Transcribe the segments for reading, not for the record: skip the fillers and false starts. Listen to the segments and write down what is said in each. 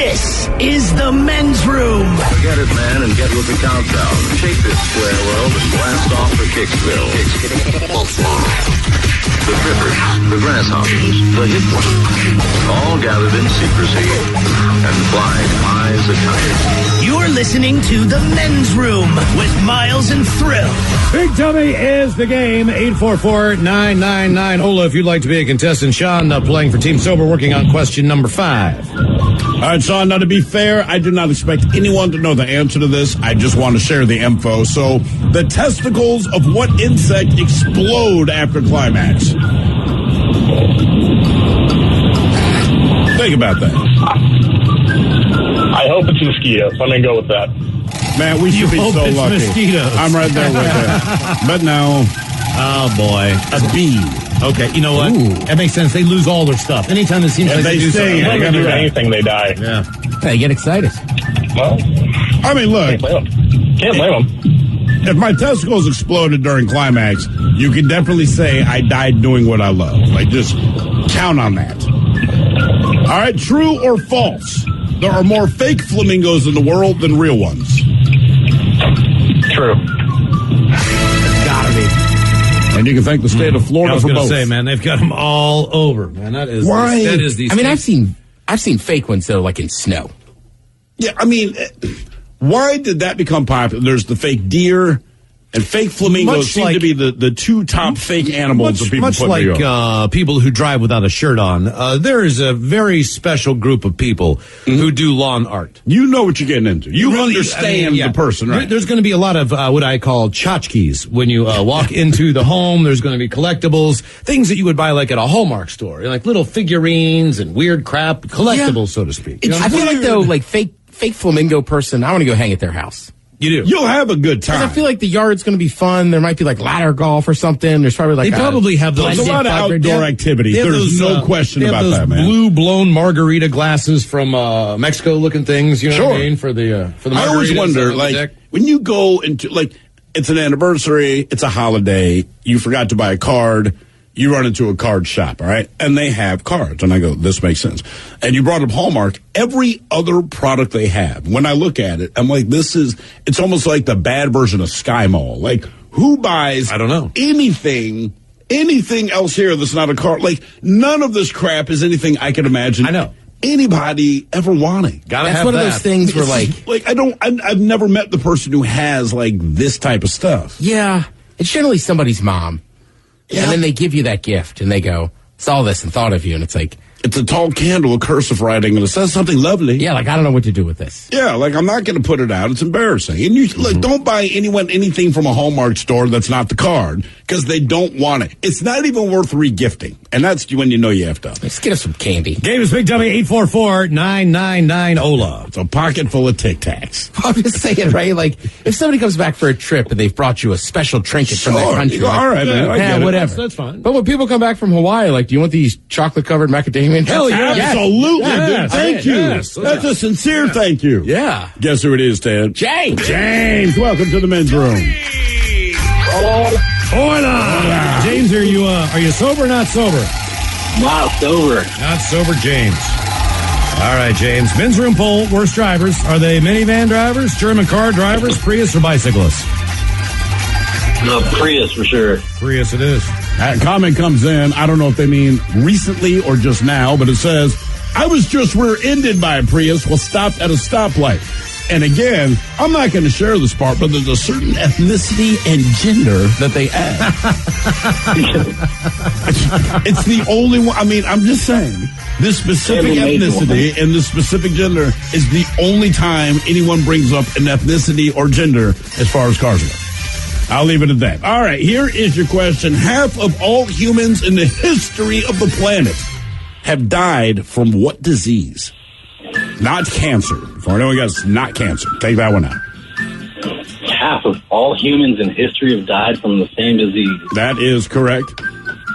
This is the men's room. Forget it, man, and get with the countdown. Shake this square world and blast off for Kicksville. The Trippers, the Grasshoppers, the Hip Ones, all gathered in secrecy and flying high as a kite. You're listening to the men's room with Miles and Thrill. Big Dummy is the game. 844-999. Ola, if you'd like to be a contestant. Sean playing for Team Sober, working on question number 5. All right, Sean, now to be fair, I do not expect anyone to know the answer to this. I just want to share the info. So, the testicles of what insect explode after climax? Think about that. I hope it's mosquitoes. I'm going to go with that. Man, we should be so lucky. Mosquitoes. I'm right there with you. But no. Oh, boy. A bee. Okay, you know what? Ooh. That makes sense. They lose all their stuff. Anytime it seems like they do something. If they do anything, they die. Yeah. They get excited. Well, I mean, look. Can't blame them. If my testicles exploded during climax, you can definitely say I died doing what I love. Like, just count on that. All right, true or false? There are more fake flamingos in the world than real ones. True. Gotta be. And you can thank the state of Florida for both. I was going to say, man, they've got them all over, man. That is why? That is these. I mean, I've seen fake ones though, like in snow. Yeah, I mean, why did that become popular? There's the fake deer and fake flamingos seem to be the two top fake animals that people put like in New York. People who drive without a shirt on. There is a very special group of people who do lawn art. You know what you're getting into. You really understand the person, right? There's going to be a lot of what I call tchotchkes when you walk into the home. There's going to be collectibles, things that you would buy like at a Hallmark store, like little figurines and weird crap, collectibles, so to speak. I feel like though, like fake flamingo person, I want to go hang at their house. You do. You'll have a good time. I feel like the yard's going to be fun. There might be like ladder golf or something. There's probably like they probably have those. There's a lot of outdoor activities. There's no question about that, man. Blue blown margarita glasses from Mexico looking things. You know what I mean for the I always wonder, like when you go into like it's an anniversary, it's a holiday, you forgot to buy a card. You run into a card shop, all right? And they have cards. And I go, this makes sense. And you brought up Hallmark. Every other product they have, when I look at it, I'm like, it's almost like the bad version of Sky Mall. Like, who buys, I don't know, anything else here that's not a card? Like, none of this crap is anything I can imagine. I know. Anybody ever wanting. That's one of those things where like I've never met the person who has like this type of stuff. Yeah. It's generally somebody's mom. Yeah. And then they give you that gift, and they go, saw this and thought of you, and it's like... It's a tall candle, a cursive writing, and it says something lovely. Yeah, like, I don't know what to do with this. Yeah, like, I'm not going to put it out. It's embarrassing. And you like, don't buy anything from a Hallmark store that's not the card, because they don't want it. It's not even worth regifting. And that's when you know you have to. Let's get us some candy. Game is Big Dummy, 844-999-OLA. It's a pocket full of Tic Tacs. I'm just saying, right? Like, if somebody comes back for a trip and they've brought you a special trinket from that country. Go, all right, man. I get whatever. That's fine. But when people come back from Hawaii, like, do you want these chocolate-covered macadamia? Hell yeah. Absolutely, yes. dude. Thank you. Yes. That's a sincere thank you. Yeah. Guess who it is, Ted? James, welcome to the men's room. Hola. James, are you sober or not sober? Not sober. Not sober, James. All right, James. Men's room poll, worst drivers. Are they minivan drivers, German car drivers, Prius, or bicyclists? No, Prius for sure. Prius it is. That comment comes in. I don't know if they mean recently or just now, but it says, I was just rear-ended by a Prius while stopped at a stoplight. And again, I'm not going to share this part, but there's a certain ethnicity and gender that they add. It's the only one. I mean, I'm just saying, this specific ethnicity and this specific gender is the only time anyone brings up an ethnicity or gender as far as cars go. I'll leave it at that. All right, here is your question. Half of all humans in the history of the planet have died from what disease? Not cancer. For anyone who gets not cancer, take that one out. Half of all humans in history have died from the same disease. That is correct.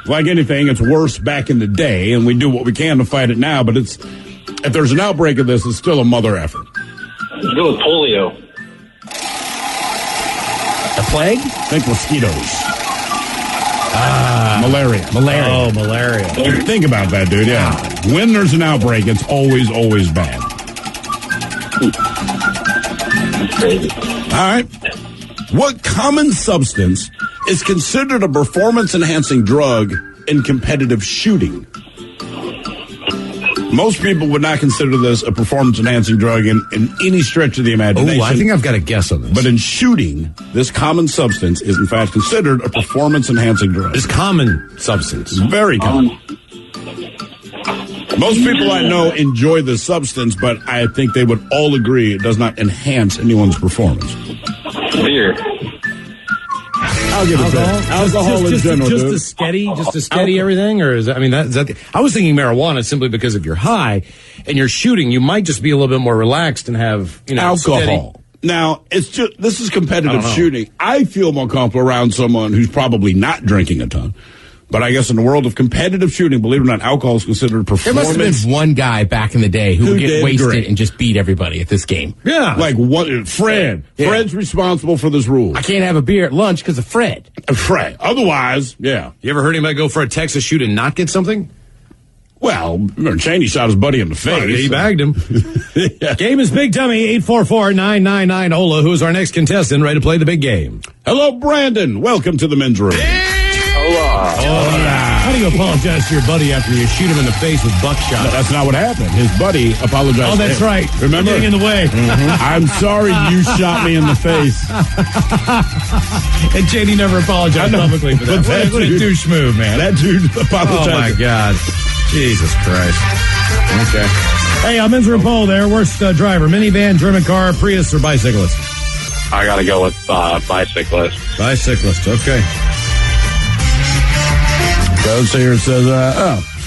Like anything, it's worse back in the day, and we do what we can to fight it now, but if there's an outbreak of this, it's still a mother effort. Let's go with polio. The plague? I think mosquitoes. Malaria. Oh, malaria. Think about that, dude, yeah. When there's an outbreak, it's always, always bad. Crazy. All right. What common substance is considered a performance-enhancing drug in competitive shooting? Most people would not consider this a performance-enhancing drug in any stretch of the imagination. Oh, I think I've got a guess on this. But in shooting, this common substance is in fact considered a performance-enhancing drug. This common substance. Very common. Most people I know enjoy this substance, but I think they would all agree it does not enhance anyone's performance. Beer. I'll give it that. Alcohol in general, just dude. to steady everything, or is that? I mean, I was thinking marijuana simply because if you're high and you're shooting, you might just be a little bit more relaxed and have alcohol. Steady. Now, this is competitive shooting. I feel more comfortable around someone who's probably not drinking a ton. But I guess in the world of competitive shooting, believe it or not, alcohol is considered performance. There must have been one guy back in the day who would get wasted and just beat everybody at this game. Yeah. Like what? Fred. Yeah. Fred's responsible for this rule. I can't have a beer at lunch because of Fred. Fred. Otherwise, yeah. You ever heard anybody go for a Texas shoot and not get something? Well, remember Cheney shot his buddy in the face. He bagged him. Yeah. Game is Big Dummy, 844-999-OLA. Who is our next contestant ready to play the big game? Hello, Brandon. Welcome to the men's room. Hola. How do you apologize to your buddy after you shoot him in the face with buckshot? No, that's not what happened. His buddy apologized. Oh, that's to him. right. Remember? Getting in the way. I'm sorry you shot me in the face. And JD never apologized publicly for that. What a douche move, man. That dude apologized. Oh, my God. Jesus Christ. Okay. Hey, men's room poll there. Worst driver, minivan, German car, Prius, or bicyclist? I gotta go with bicyclist. Bicyclist, okay. Goes here and says,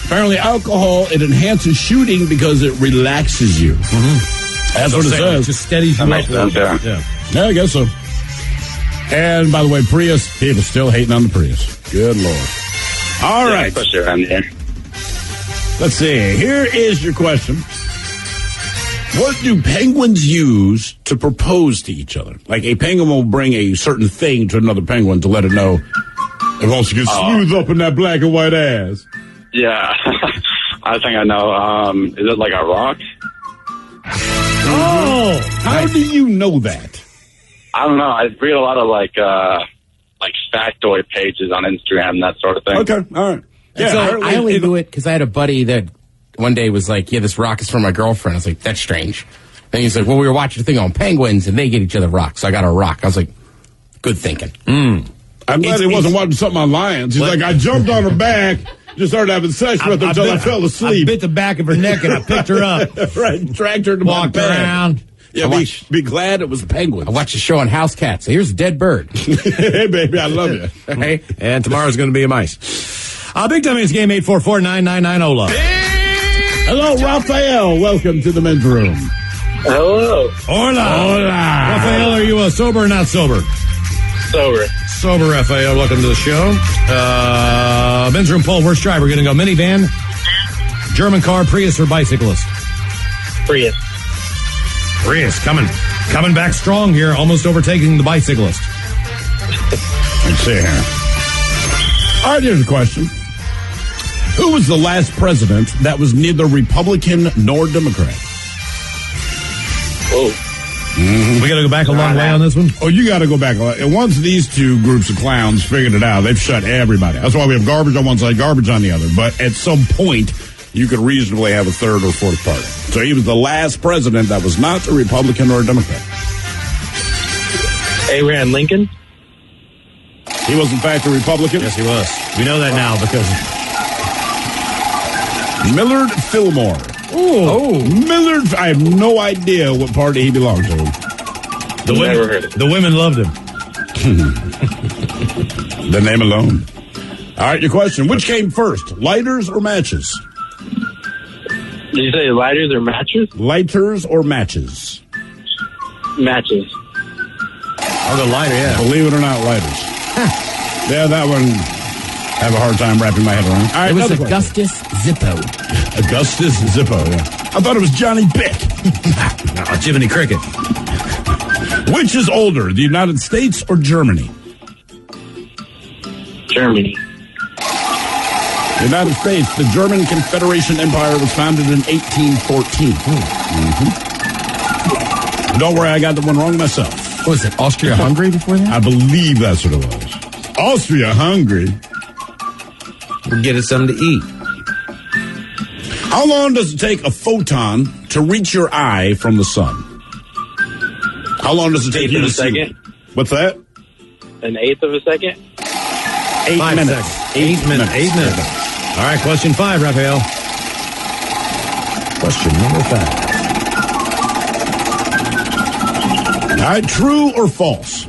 apparently alcohol, it enhances shooting because it relaxes you. Mm-hmm. That's what it says. It just steadies you That makes up. sense, yeah. Yeah, I guess so. And by the way, Prius, people still hating on the Prius. Good Lord. All right. Push it around there. Let's see. Here is your question. What do penguins use to propose to each other? Like a penguin will bring a certain thing to another penguin to let it know it wants to get smooth up in that black and white ass. Yeah. I think I know. Is it like a rock? Oh! How do you know that? I don't know. I read a lot of like factoid pages on Instagram and that sort of thing. Okay, all right. Yeah, So I only knew it because I had a buddy that one day was like, yeah, this rock is for my girlfriend. I was like, that's strange. And he's like, well, we were watching a thing on penguins and they get each other rocks. So I got a rock. I was like, good thinking. I'm glad he wasn't watching something on lions. He's like, I jumped on her back, just started having sex with her until I fell I asleep. bit the back of her neck and I picked her up. Right, dragged her to my Walked bed. around. Yeah, be glad it was penguins. I watched a show on House Cats. Here's a dead bird. Hey, baby, I love you. Okay, and tomorrow's going to be a mice. Big Dummy's game 844-999-OLA. Hello, Raphael. Welcome to the men's room. Hello. Hola. Raphael, are you sober or not sober? Sober. Sober, Raphael. Welcome to the show. Men's room poll. Worst driver. We're going to go minivan, German car, Prius, or bicyclist? Prius. Prius coming back strong here, almost overtaking the bicyclist. Let's see here. All right, here's a question. Who was the last president that was neither Republican nor Democrat? Oh. We got to go back a long way on this one. Oh, you got to go back. And once these two groups of clowns figured it out, they've shut everybody. That's why we have garbage on one side, garbage on the other. But at some point, you could reasonably have a third or fourth party. So he was the last president that was not a Republican or a Democrat. Abraham Lincoln? He was, in fact, a Republican. Yes, he was. We know that now because... Millard Fillmore. Oh, Millard. I have no idea what party he belonged to. Never heard of it. The women loved him. The name alone. All right, your question. Which came first, lighters or matches? Did you say lighters or matches? Lighters or matches? Matches. I'll go lighter, yeah. Believe it or not, lighters. Yeah, that one I have a hard time wrapping my head around. All right, It was another question. Augustus Zippo. Augustus Zippo, yeah. I thought it was Johnny Bick. No, Jiminy Cricket. Which is older, the United States or Germany? Germany. United States, the German Confederation Empire was founded in 1814. Don't worry, I got the one wrong myself. What was it, Austria-Hungary before that? I believe that's what it was. Austria-Hungary. We'll get it something to eat. How long does it take a photon to reach your eye from the sun? How long does it take you to see? Second. What's that? An eighth of a second. 8 5 minutes. seconds. 8 minutes. 8 minutes. All right, question 5, Raphael. Question number 5. All right, true or false?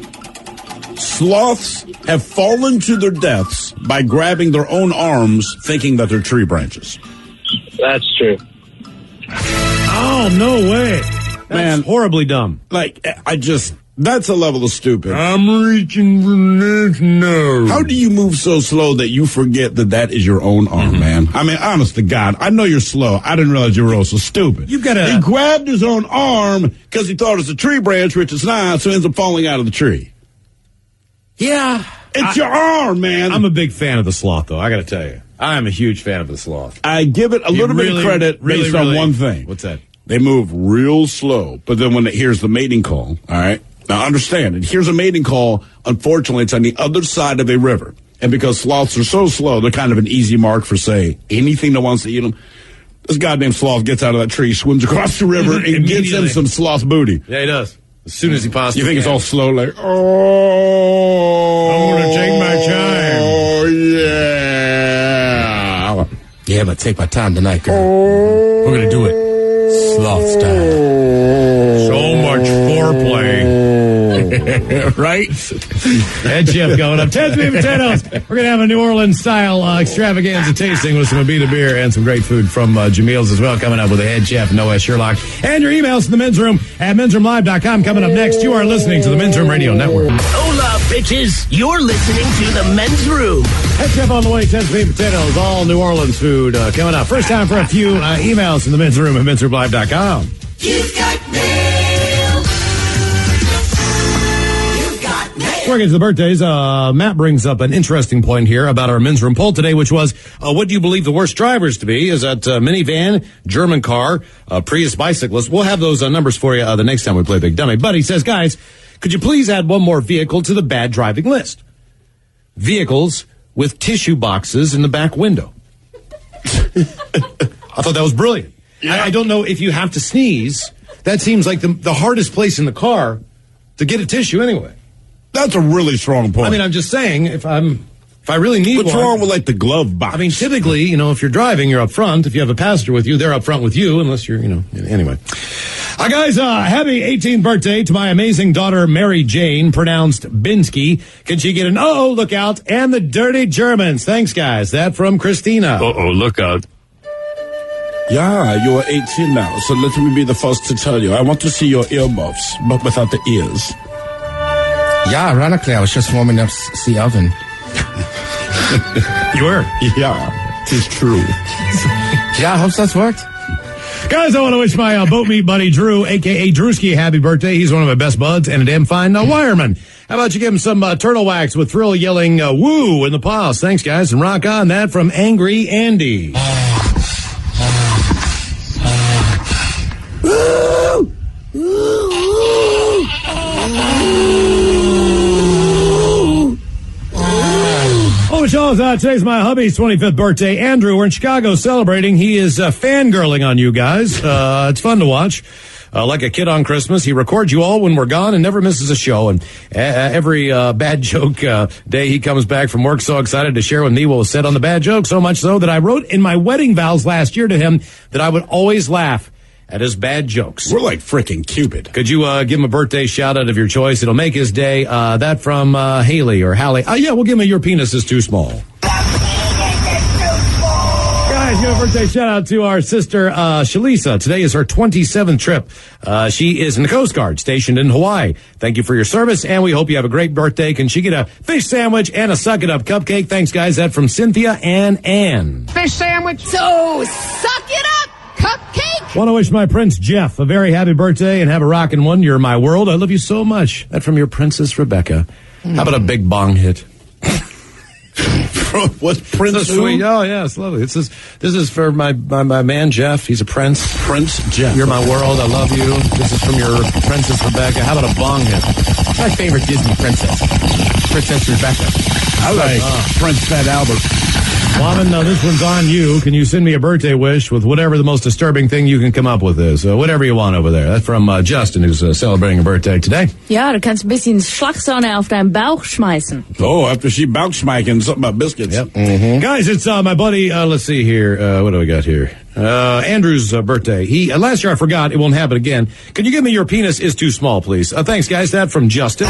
Sloths have fallen to their deaths by grabbing their own arms, thinking that they're tree branches. That's true. Oh, no way. That's Man. horribly dumb. Like, that's a level of stupid. I'm reaching for this nose. How do you move so slow that you forget that is your own arm, man? I mean, honest to God, I know you're slow. I didn't realize you were also stupid. You've gotta- He grabbed his own arm because he thought it was a tree branch, which it's not, so he ends up falling out of the tree. Yeah. It's your arm, man. I'm a big fan of the sloth, though. I got to tell you. I am a huge fan of the sloth. I give it a little bit of credit based on one thing. What's that? They move real slow, but then when it hears the mating call, all right? Now understand, it hears a mating call, unfortunately, it's on the other side of a river. And because sloths are so slow, they're kind of an easy mark for, say, anything that wants to eat them. This goddamn sloth gets out of that tree, swims across the river, and gives him some sloth booty. Yeah, he does. As soon as he possibly You think can. it's all slow, like, oh. I'm gonna take my time. Oh, yeah. Yeah, but take my time tonight, girl. We're going to do it sloth style. So much foreplay. Right? Head chef going up. Ted's Meat and Potatoes. We're going to have a New Orleans-style extravaganza tasting with some Abita beer and some great food from Jamil's as well, coming up with the head chef, Noah Sherlock. And your emails to the men's room at mensroomlive.com. Coming up next, you are listening to the Men's Room Radio Network. Hola, bitches. You're listening to the Men's Room. Head chef on the way, Ted's Meat and Potatoes, all New Orleans food coming up. First time for a few emails from the men's room at mensroomlive.com. You've got mail. You've got mail. Before I get to the birthdays, Matt brings up an interesting point here about our men's room poll today, which was, what do you believe the worst drivers to be? Is that minivan, German car, Prius bicyclist? We'll have those numbers for you the next time we play Big Dummy. But he says, guys, could you please add one more vehicle to the bad driving list? Vehicles with tissue boxes in the back window. I thought that was brilliant. Yeah. I don't know if you have to sneeze. That seems like the hardest place in the car to get a tissue anyway. That's a really strong point. I mean, I'm just saying, if I really need What's one. wrong with, like, the glove box? I mean, typically, if you're driving, you're up front. If you have a passenger with you, they're up front with you, unless you're, anyway. Guys, happy 18th birthday to my amazing daughter, Mary Jane, pronounced Binsky. Can she get an uh-oh, look out, and the dirty Germans? Thanks, guys. That from Christina. Uh-oh, look out. Yeah, you are 18 now, so let me be the first to tell you. I want to see your earmuffs, but without the ears. Yeah, ironically, I was just warming up the oven. You were. Yeah, it is true. Yeah, I hope that's worked. Guys, I want to wish my boat meat buddy, Drew, a.k.a. Drewski, happy birthday. He's one of my best buds and a damn fine wireman. How about you give him some turtle wax with thrill yelling woo in the pause? Thanks, guys, and rock on. That from Angry Andy. Oh, Charles, today's my hubby's 25th birthday. Andrew, we're in Chicago celebrating. He is fangirling on you guys. It's fun to watch. Like a kid on Christmas, he records you all when we're gone and never misses a show. And every bad joke day he comes back from work so excited to share with me what was said on the bad joke, so much so that I wrote in my wedding vows last year to him that I would always laugh at his bad jokes. We're like freaking Cupid. Could you give him a birthday shout-out of your choice? It'll make his day. That from Haley or Hallie. Yeah, we'll give him a Your Penis is Too Small. Guys, give a birthday shout-out to our sister, Shalisa. Today is her 27th trip. She is in the Coast Guard, stationed in Hawaii. Thank you for your service, and we hope you have a great birthday. Can she get a fish sandwich and a suck-it-up cupcake? Thanks, guys. That from Cynthia and Ann. Fish sandwich. So, suck it up, cupcake. Want to wish my Prince Jeff a very happy birthday and have a rockin' one. You're my world. I love you so much. That from your Princess Rebecca. How about a big bong hit? What's Prince? So sweet. Oh, yeah, it's lovely. This is for my man, Jeff. He's a prince. Prince Jeff. You're my world. I love you. This is from your Princess Rebecca. How about a bong hit? My favorite Disney princess, Princess Rebecca. I like Prince Fat Albert. Woman, this one's on you. Can you send me a birthday wish with whatever the most disturbing thing you can come up with is? Whatever you want over there. That's from Justin, who's celebrating a birthday today. Ja, du kannst ein bisschen Schlagsahne auf deinen Bauch schmeißen. Oh, after she Bauchschmeichen, something about biscuits. Yep. Mm-hmm. Guys, it's my buddy, let's see here. What do we got here? Andrew's birthday. Last year I forgot. It won't happen again. Can you give me your penis is too small, please? Thanks, guys. That from Justin.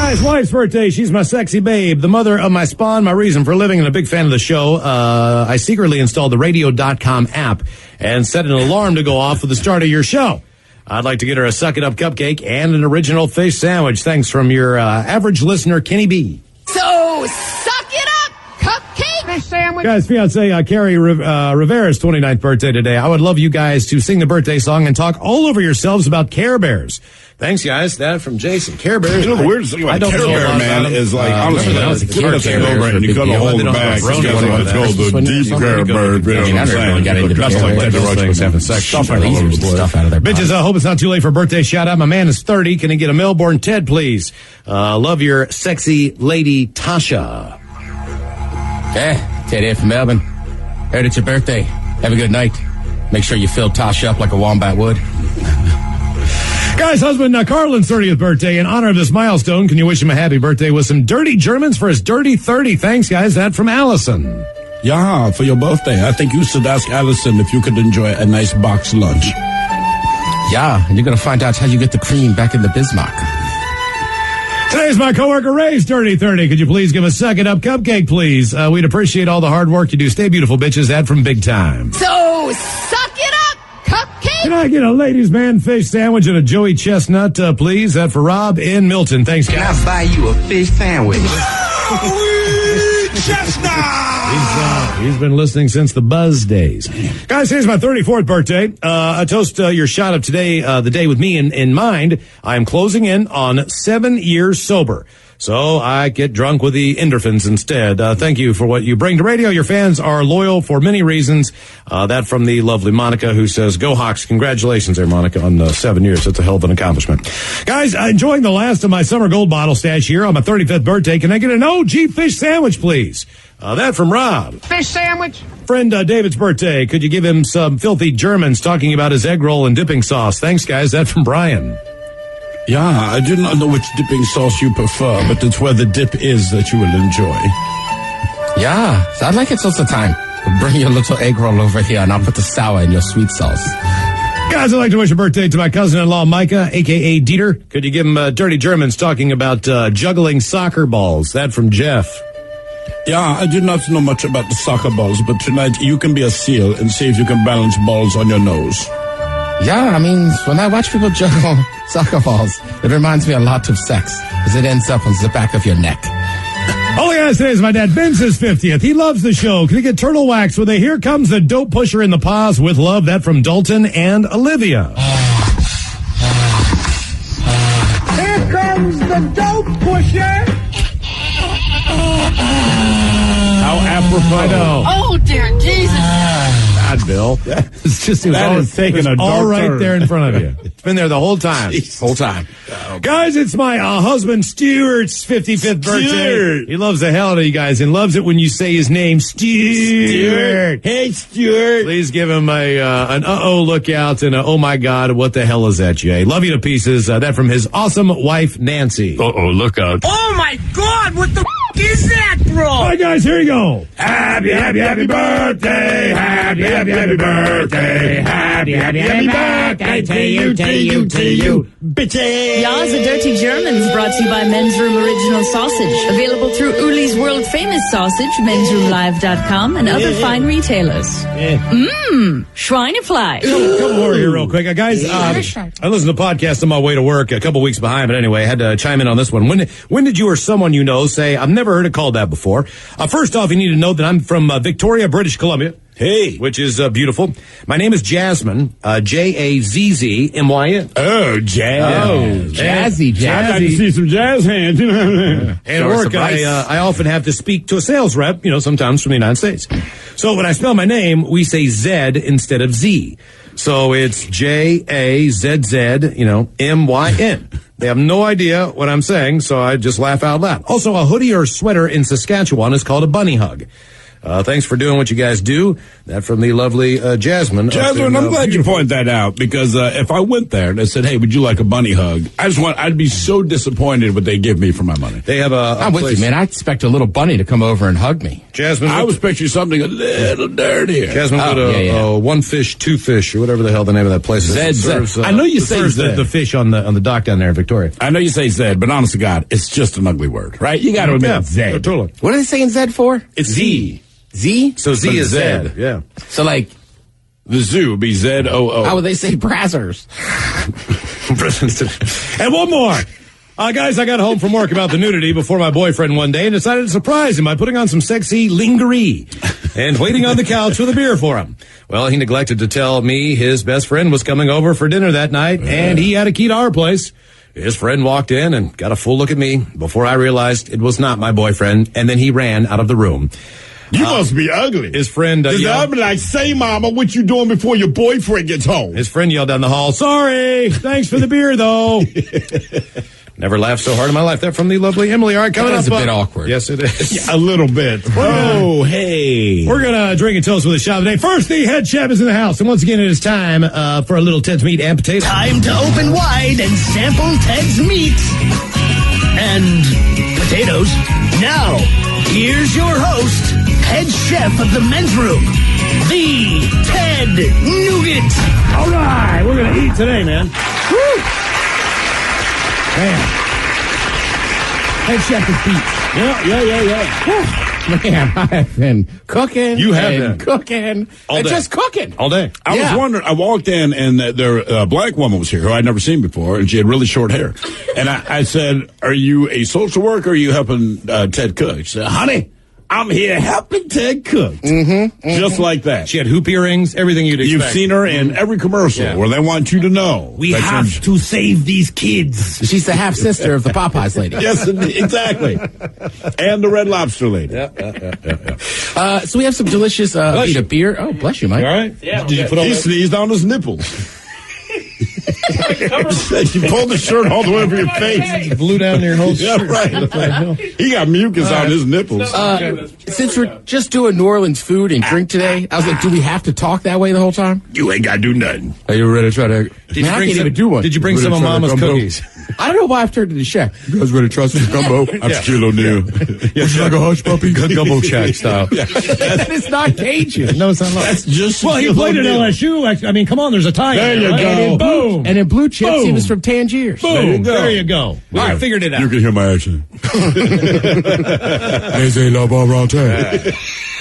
His wife's birthday. She's my sexy babe, the mother of my spawn, my reason for living, and a big fan of the show. I secretly installed the radio.com app and set an alarm to go off with the start of your show. I'd like to get her a Suck It Up cupcake and an original fish sandwich. Thanks from your average listener, Kenny B. So, suck it up, cupcake! Fish sandwich! Guys, fiancé Carrie Rivera's 29th birthday today. I would love you guys to sing the birthday song and talk all over yourselves about Care Bears. Thanks, guys. That from Jason. Care Bears. You know, the weirdest thing about Care Bear, man, is like, honestly, you got to take over and you got to hold the bag. You got to hold the deep Care Bear. You know what I'm saying? That's like that direction. Stuff out of there. Bitches, I hope it's not too late for a birthday shout out. My man is 30. Can I get a Melbourne Ted, please? Love your sexy lady, Tasha. Ted here from Melbourne. Heard it's your birthday. Have a good night. Make sure you fill Tasha up like a wombat would. Guys, husband Carlin's 30th birthday. In honor of this milestone, can you wish him a happy birthday with some dirty Germans for his dirty 30? Thanks, guys. That from Allison. Yeah, for your birthday. I think you should ask Allison if you could enjoy a nice box lunch. Yeah, and you're going to find out how you get the cream back in the Bismarck. Today's my coworker Ray's dirty 30. Could you please give a Suck It Up cupcake, please? We'd appreciate all the hard work you do. Stay beautiful, bitches. That from Big Time. So, suck it up, cupcake! Can I get a ladies' man fish sandwich and a Joey Chestnut, please? That for Rob in Milton. Thanks, guys. Can I buy you a fish sandwich? He's been listening since the Buzz days. Guys, here's my 34th birthday. I toast your shot of today, the day with me in mind. I am closing in on 7 years sober. So I get drunk with the endorphins instead. Thank you for what you bring to radio. Your fans are loyal for many reasons. That from the lovely Monica, who says, "Go Hawks." Congratulations there, Monica, on 7 years. That's a hell of an accomplishment. Guys, enjoying the last of my summer gold bottle stash here on my 35th birthday. Can I get an OG fish sandwich, please? That from Rob. Fish sandwich? Friend David's birthday. Could you give him some filthy Germans talking about his egg roll and dipping sauce? Thanks, guys. That from Brian. Yeah, I do not know which dipping sauce you prefer, but it's where the dip is that you will enjoy. Yeah, I'd like it sauce of time. Bring your little egg roll over here, and I'll put the sour in your sweet sauce. Guys, I'd like to wish a birthday to my cousin-in-law, Micah, a.k.a. Dieter. Could you give him dirty Germans talking about juggling soccer balls? That from Jeff. Yeah, I do not know much about the soccer balls, but tonight you can be a seal and see if you can balance balls on your nose. Yeah, I mean, when I watch people juggle soccer balls, it reminds me a lot of sex, as it ends up on the back of your neck. Oh, guys, today is my dad Vince's 50th. He loves the show. Can he get turtle wax with a "Here Comes the Dope Pusher in the Paws" with love? That from Dalton and Olivia. Here comes the dope pusher. How apropos. I know. Oh, dear Jesus. God, Bill. It's just, it was That all, is taking it was a dark all right turn. there in front of you. It's been there the whole time. Whole time. Guys, it's my husband Stuart's 55th birthday. Stuart. He loves the hell out of you guys and loves it when you say his name, Stuart. Hey, Stuart. Please give him an uh-oh lookout and a oh my God, what the hell is that, Jay? Love you to pieces. That from his awesome wife, Nancy. Uh-oh, look out. Oh my God, what the is that, bro? All right, guys, here you go. Happy, happy, happy birthday. Happy, happy, happy birthday. Happy, happy, happy birthday to you, bitches. Ja, The Dirty Germans, brought to you by Men's Room Original Sausage. Available through Uli's World Famous Sausage, mensroomlive.com, and other fine retailers. Schweinefleisch. Couple more here real quick. Guys, I listened to podcasts on my way to work a couple weeks behind, but anyway, I had to chime in on this one. When did you or someone you know say, "I've never heard it called that before"? First off, you need to know that I'm from Victoria, British Columbia. Hey. which is beautiful. My name is Jasmine, Jazzmyn. Oh, jazz. Jazzy. I'd like to see some jazz hands. You know what I mean? And at Show us work, the price. I often have to speak to a sales rep, sometimes from the United States. So when I spell my name, we say Z instead of Z. So it's Jazzz, Myn. They have no idea what I'm saying, so I just laugh out loud. Also, a hoodie or sweater in Saskatchewan is called a bunny hug. Thanks for doing what you guys do. That from the lovely Jasmine. Jasmine, I'm glad you point that out because if I went there and they said, "Hey, would you like a bunny hug?" I'd be so disappointed what they give me for my money. They have I'm with you, man. I expect a little bunny to come over and hug me. Jasmine, I was picturing something a little dirtier. Jasmine, go to One Fish, Two Fish, or whatever the hell the name of that place is. Zed. Serves, I know you say serves Zed. the fish on the dock down there in Victoria. I know you say Zed, but honest to God, it's just an ugly word, right? You got to admit, Zed. Totally. What are they saying Z for? It's Z. Z? So Z But is Zed. Zed. Yeah. So, like, The zoo would be Z-O-O. how would they say brazzers? And one more. Guys, I got home from work about the nudity before my boyfriend one day and decided to surprise him by putting on some sexy lingerie and waiting on the couch with a beer for him. Well, he neglected to tell me his best friend was coming over for dinner that night, and he had a key to our place. His friend walked in and got a full look at me before I realized it was not my boyfriend, and then he ran out of the room. You must be ugly. His friend I'd yelled, be like, "Say, mama, what you doing before your boyfriend gets home?" his friend yelled down the hall, "Sorry, thanks for the beer, though." Never laughed so hard in my life. That from the lovely Emily. All right, coming That up. is a bit awkward. Yes, it is. A little bit. Oh, hey. We're going to drink and toast with a shot today. First, the head chef is in the house. And once again, it is time for a little Ted's Meat and Potato. Time to open wide and sample Ted's meat and potatoes. Now, here's your host, head chef of the men's room, the Ted Nugent. All right, we're going to eat today, man. Woo! Man. Head chef is beat. Yeah. Man, I have been cooking. You have and been. cooking. All and day. just cooking. All day. I was wondering, I walked in and a black woman was here who I'd never seen before, and she had really short hair. And I said, "Are you a social worker or are you helping Ted cook?" She said, "Honey, I'm here helping Ted cook." Just like that. She had hoop earrings, everything you'd expect. You've seen her in every commercial Yeah. where they want you to know. We that have you're- to save these kids. She's the half sister of the Popeyes lady. Yes, exactly. And the Red Lobster lady. So we have some delicious beat of beer. Oh, bless you, Mike. All right? Yeah. Did you put all He that? sneezed on his nipples. You pulled the shirt all the way over your face. Blew down your whole Yeah, shirt. right. He got mucus on his nipples. Since we're just doing New Orleans food and drink today, I was like, do we have to talk that way the whole time? You ain't got to do nothing. Are you ready to try to? Did you bring some, Did you bring some of Mama's cookies? I don't know why I've turned to the chef. You guys ready to try some gumbo? I'm Shaquille O'Neal. Would you like a hush puppy? Gumbo check style. That is not Cajun. No, it's not. That's just Well, he Shaquille played at O'Neal. LSU. I mean, come on, there's a tie. There you right? go. Boom. And in Blue Chips, he Boom. was from Tangiers. Boom. There you go. There you go. We figured it out. You can hear my accent.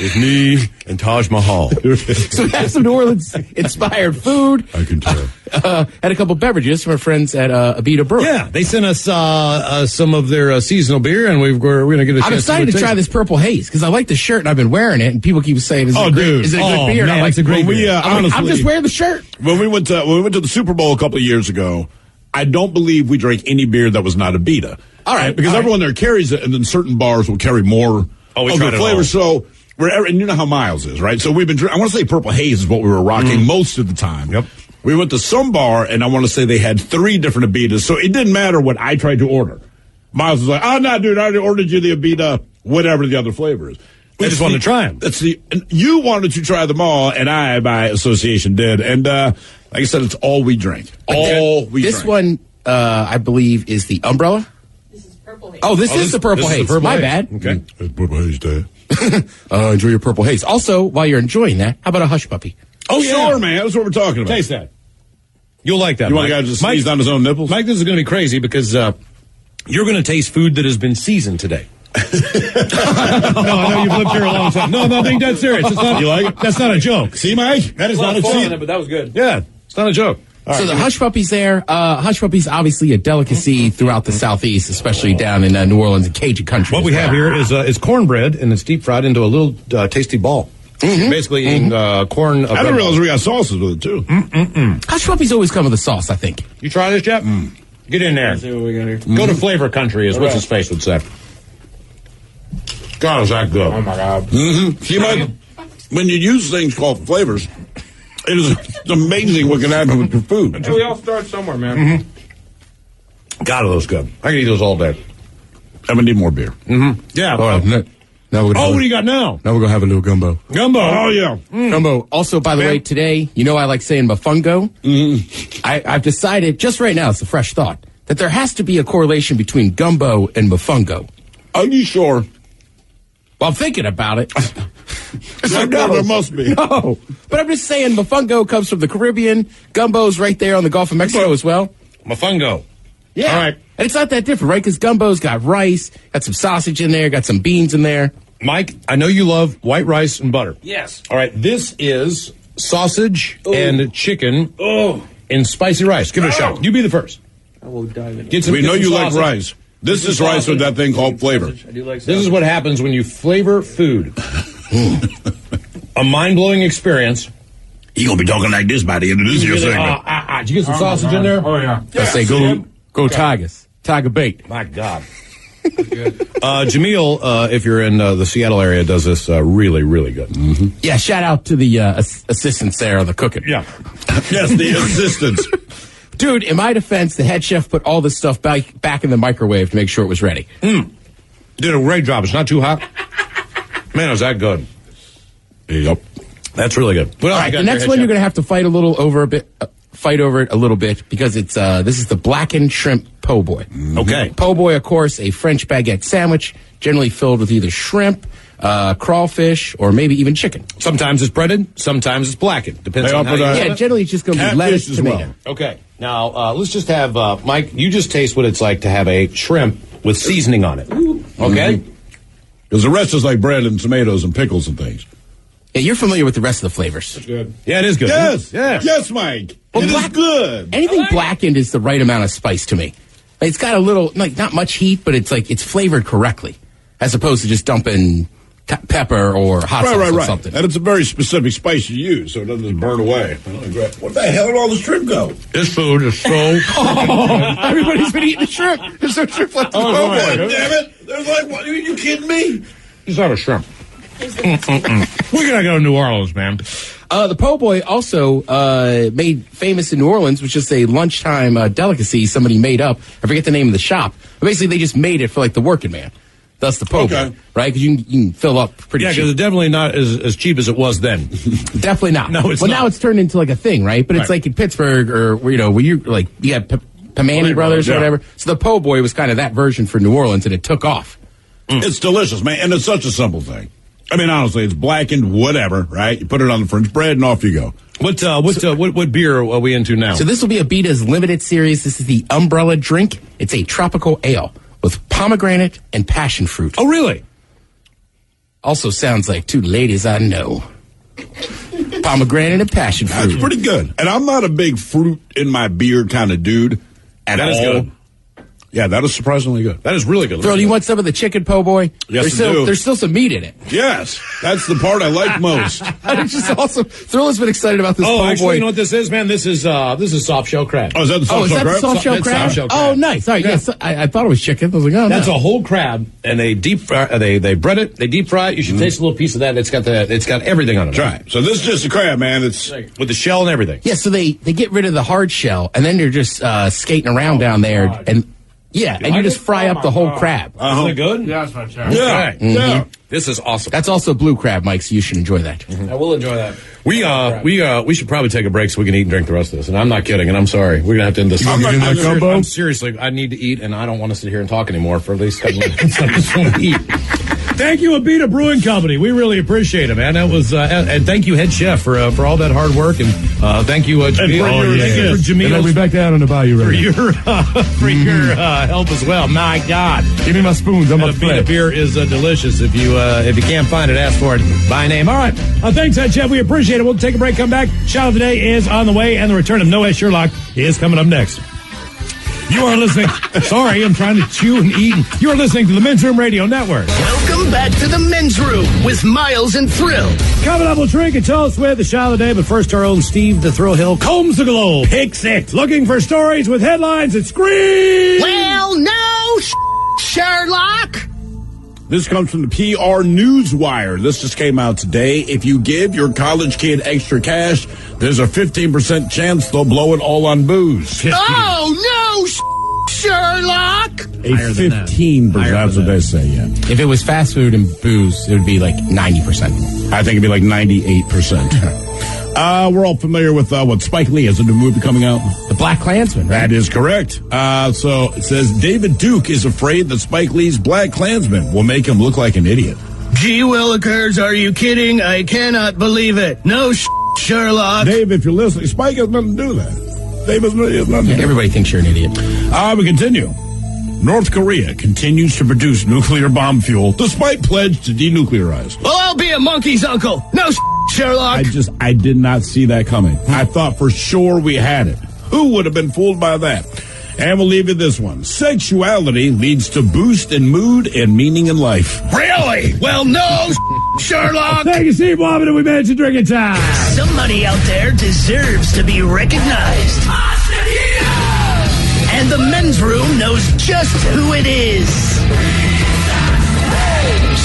It's me and Taj Mahal. So we have some New Orleans-inspired food. I can tell. Had a couple beverages from our friends at Abita Brew. Yeah, they sent us some of their seasonal beer, and we're going to get a chance. I'm excited to try this Purple Haze because I like the shirt and I've been wearing it, and people keep saying, "Is it a good beer?" And I'm like, it's a great beer. I'm like, I'm just wearing the shirt. When we went to the Super Bowl a couple of years ago, I don't believe we drank any beer that was not a Beta. All right, Because everyone there carries it, and then certain bars will carry more we of tried the it flavor. all. So and you know how Miles is, right? So we've been. I want to say Purple Haze is what we were rocking most of the time. Yep. We went to some bar, and I want to say they had 3 different Abitas, so it didn't matter what I tried to order. Miles was like, "Oh no, dude, I already ordered you the Abita, whatever the other flavor is." I just wanted to try them. And you wanted to try them all, and I, by association, did. And like I said, it's all we drank. This one, I believe, is the Umbrella. This is Purple Haze. Oh, this is the Purple Haze. My bad. Okay. It's Purple Haze Day. Enjoy your Purple Haze. Also, while you're enjoying that, how about a Hush Puppy? Oh, sure, man. That's what we're talking about. Taste that. You'll like that. You want Mike. a guy to just sneeze on his own nipples? Mike, this is going to be crazy because you're going to taste food that has been seasoned today. No, I know you've lived here a long time. No, I'm not being dead serious. It's not, You like it? That's not a joke. See, Mike? That is not a season. but that was good. Yeah, it's not a joke. So the Hush Puppy's there. Hush Puppy's obviously a delicacy throughout the Southeast, especially down in New Orleans and Cajun country. What we have here is cornbread, and it's deep fried into a little tasty ball. Basically eating corn. I didn't realize we got sauces with it, too. Hush puppies always come with a sauce, I think. You try this, Jeff? Get in there. Let's see what we got here. Go to flavor country, is what's his face would say. God, is that good? Oh my God. See, Mike, when you use things called flavors, it's amazing what can happen with your food. Hey, we all start somewhere, man. God, are those good? I can eat those all day. I'm gonna need more beer. Yeah. All right, now we're Oh, what do you got now? Now we're going to have a little gumbo. Gumbo. Oh, yeah. Gumbo. Also, by the way, today, you know I like saying mofungo? I've decided, just right now, it's a fresh thought, that there has to be a correlation between gumbo and mofungo. Are you sure? Well, I'm thinking about it. There must be. No, but I'm just saying mofungo comes from the Caribbean. Gumbo's right there on the Gulf of Mexico as well. Mofungo. Yeah. All right. And it's not that different, right? Because gumbo's got rice, got some sausage in there, got some beans in there. Mike, I know you love white rice and butter. Yes. All right, this is sausage and chicken in spicy rice. Give it a shot. You be the first. I will dive in. Get some, We know get you some like sausage. rice. This is rice with that thing called flavor. I do like This is what happens when you flavor food. A mind-blowing experience. You're going to be talking like this by the end of this year's segment. Did you get some sausage in there? Oh, yeah. I say go Tigers. Tiger bait. My God. Jameel, if you're in the Seattle area, does this really, really good. Yeah, shout out to the assistants there on the cooking. Yeah. Yes, the assistants. Dude, in my defense, the head chef put all this stuff back in the microwave to make sure it was ready. Did a great job. It's not too hot. Man, is that good. Yep. That's really good. Well, All right, the next one you're going to have to fight over it a little bit because it's this is the blackened shrimp po' boy. Okay. Po' boy, of course, a French baguette sandwich, generally filled with either shrimp, crawfish, or maybe even chicken. Sometimes it's breaded, sometimes it's blackened. Depends They on how offer you that. want Yeah, it. generally it's just going to be Catfish lettuce, as tomato. well. Okay. Now, let's just have, Mike, you just taste what it's like to have a shrimp with seasoning on it. Okay? Because the rest is like bread and tomatoes and pickles and things. Yeah, you're familiar with the rest of the flavors. Good. Yeah, it is good. Yes. Yeah. Yes, Mike. Well, It is good. Anything blackened is the right amount of spice to me. Like, it's got a little, like, not much heat, but it's like it's flavored correctly, as opposed to just dumping pepper or hot sauce or something. And it's a very specific spice you use, so it doesn't just burn away. What the hell did all the shrimp go? This food is so... Everybody's been eating the shrimp. There's no shrimp left in the Oh, bowl. damn it. There's like, what, are you kidding me? Just have a shrimp. We're going to go to New Orleans, man. The po' boy also made famous in New Orleans, was just a lunchtime delicacy somebody made up. I forget the name of the shop. But basically, they just made it for like the working man. That's the po' boy, right? Because you can fill up pretty Yeah, cheap. because it's definitely not as cheap as it was then. Definitely not. No, it's well, not. now it's turned into like a thing, right? But it's Right. like in Pittsburgh or, where you like, you have Pamani Brothers or yeah. whatever. So the po' boy was kind of that version for New Orleans, and it took off. It's delicious, man. And it's such a simple thing. I mean, honestly, it's blackened, whatever, right? You put it on the French bread and off you go. What beer are we into now? So this will be a Beta's limited series. This is the Umbrella Drink. It's a tropical ale with pomegranate and passion fruit. Oh, really? Also sounds like two ladies I know. Pomegranate and passion fruit. That's pretty good. And I'm not a big fruit in my beer kind of dude at That all. is good. Yeah, that is surprisingly good. That is really good. Phil, do you want some of the chicken po' boy? Yes, I do. There's still some meat in it. Yes, that's the part I like most. It's just awesome. Thrill has been excited about this Oh, po' actually, boy. you know what this is, man? This is soft shell crab. Oh, is that the soft Oh, is shell that the crab? soft shell That's crab? soft shell Oh, crab. nice. All right, Yeah. yes. I thought it was chicken. I was like, oh, That's no. a whole crab, and they deep fry. They bread it. They deep fry it. You should taste a little piece of that. It's got everything on it. That's right. So this is just a crab, man. It's with the shell and everything. Yeah, so they get rid of the hard shell, and then they're just skating around down there, and you just fry up the whole crab. Isn't it good? Yeah, that's fantastic. yeah, Okay. yeah. This is awesome. That's also blue crab, Mike, so you should enjoy that. I will enjoy that. We should probably take a break so we can eat and drink the rest of this. And I'm not kidding, and I'm sorry. We're gonna have to end this. I'm seriously, I need to eat, and I don't want to sit here and talk anymore for at least a couple minutes. I just want to eat. Thank you, Abita Brewing Company. We really appreciate it, man. That was, and thank you, head chef, for all that hard work, and thank you, Jameel. Thank you for Jameel. back down on the bayou For your help as well. My God, Give me my spoons. I'm that Abita beer is delicious. If you can't find it, ask for it by name. All right. Thanks, head chef. We appreciate it. We'll take a break. Come back. Shout out today is on the way, and the return of Noah Sherlock is coming up next. You are listening. Sorry, I'm trying to chew and eat. You are listening to the Men's Room Radio Network. Welcome Welcome back to the men's room with Miles and Thrill. Coming up, we'll drink and toast with the shot of the day, but first our own Steve the Thrill Hill combs the globe. Picks it. Looking for stories with headlines that scream. Well, no, Sherlock. This comes from the PR Newswire. This just came out today. If you give your college kid extra cash, there's a 15% chance they'll blow it all on booze. Oh, no, Sherlock. A 15%, that's what they say, yeah. If it was fast food and booze, it would be like 90%. I think it'd be like 98%. We're all familiar with what Spike Lee has a new movie coming out. The Black Klansman, right? That is correct. So it says David Duke is afraid that Spike Lee's Black Klansman will make him look like an idiot. Gee willikers, are you kidding? I cannot believe it. No, Sherlock. Dave, if you're listening, Spike has nothing to do with that. Dave has nothing to do with that. Everybody thinks you're an idiot. We continue. North Korea continues to produce nuclear bomb fuel despite pledge to denuclearize. Well, I'll be a monkey's uncle. No, Sherlock. I did not see that coming. I thought for sure we had it. Who would have been fooled by that? And we'll leave you this one. Sexuality leads to boost in mood and meaning in life. Really? Well, no, Sherlock. Thank you, Steve Wobbin, and we made you drinking time. Somebody out there deserves to be recognized. And the men's room knows just who it is.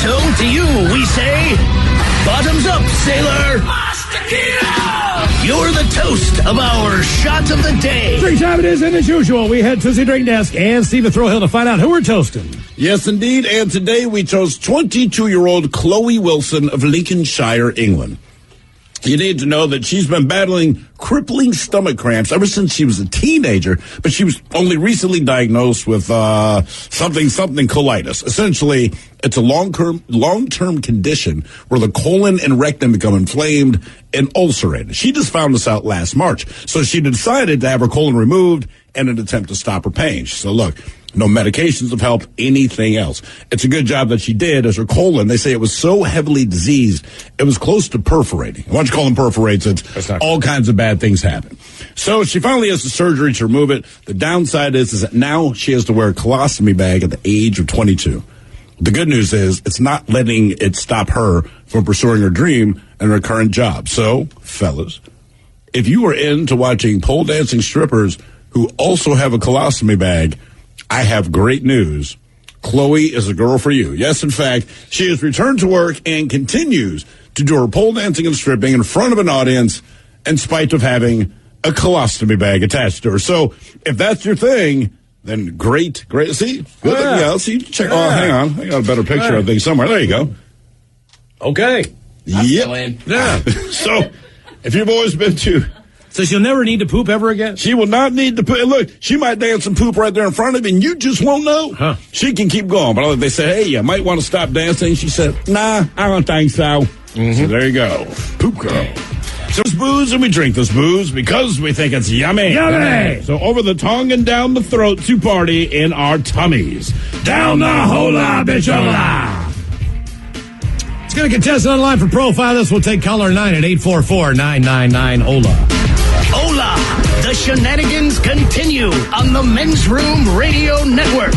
So to you, we say, bottoms up, sailor. You're the toast of our shot of the day. Drink time it is, and as usual, we head to the drink desk and Steve the Thrill Hill to find out who we're toasting. Yes, indeed. And today we chose 22-year-old Chloe Wilson of Lincolnshire, England. You need to know that she's been battling crippling stomach cramps ever since she was a teenager, but she was only recently diagnosed with something colitis. Essentially, it's a long-term condition where the colon and rectum become inflamed and ulcerated. She just found this out last March, so she decided to have her colon removed in an attempt to stop her pain. So look, no medications have helped, anything else. It's a good job that she did, as her colon, they say it was so heavily diseased, it was close to perforating. Once your colon perforates, all kinds of bad things happen. So she finally has the surgery to remove it. The downside is that now she has to wear a colostomy bag at the age of 22. The good news is it's not letting it stop her from pursuing her dream and her current job. So, fellas, if you are into watching pole dancing strippers who also have a colostomy bag, I have great news. Chloe is a girl for you. Yes, in fact, she has returned to work and continues to do her pole dancing and stripping in front of an audience in spite of having a colostomy bag attached to her. So if that's your thing, then great. See? Good. Yeah, see, check. Oh, hang on. I got a better picture, I think, somewhere. There you go. Okay. Yep. Yeah. So if you've always been to... So she'll never need to poop ever again? She will not need to poop. Look, she might dance and poop right there in front of you, and you just won't know. Huh. She can keep going. But they said, hey, you might want to stop dancing. She said, nah, I don't think so. Mm-hmm. So there you go. Poop girl. So it's booze, and we drink this booze because we think it's yummy. Yummy! So over the tongue and down the throat to party in our tummies. Down the hola, bichola! It's going to contest online for profile. This will take caller 9 at 844-999-HOLA. Hola! The shenanigans continue on the Men's Room Radio Network.